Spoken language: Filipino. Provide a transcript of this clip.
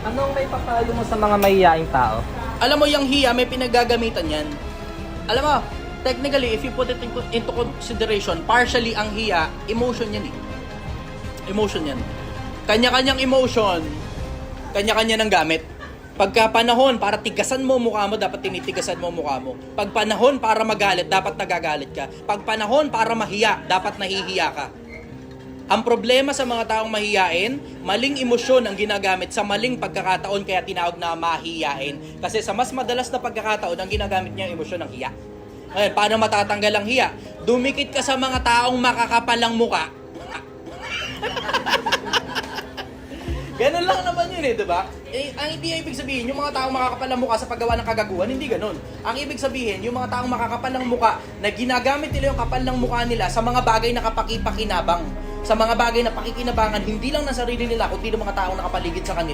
Anong may papayo mo sa mga mahihaing tao? Alam mo, yung hiya, may pinagagamitan yan. Alam mo, technically, if you put it into consideration, partially ang hiya, emotion yan eh. Emotion yan. Kanya-kanyang emotion, kanya-kanya ng gamit. Pagka panahon para tigasan mo mukha mo, dapat tinitigasan mo mukha mo. Pag panahon para magalit, dapat nagagalit ka. Pag panahon para mahiya, dapat nahihiya ka. Ang problema sa mga taong mahiyain, maling emosyon ang ginagamit sa maling pagkakataon, kaya tinawag na mahiyain. Kasi sa mas madalas na pagkakataon, ang ginagamit niya ang emosyon ng hiya. Ngayon, paano matatanggal ang hiya? Dumikit ka sa mga taong makakapalang muka. Ganun lang naman yun diba? Ang hindi ibig sabihin, yung mga taong makakapalang muka sa paggawa ng kagaguhan, hindi ganun. Ang ibig sabihin, yung mga taong makakapalang muka na ginagamit nila yung kapal ng muka nila sa mga bagay na kapakipakinabang, sa mga bagay na pakikinabangan, hindi lang ng sarili nila, kundi ng mga taong nakapaligid sa kanila.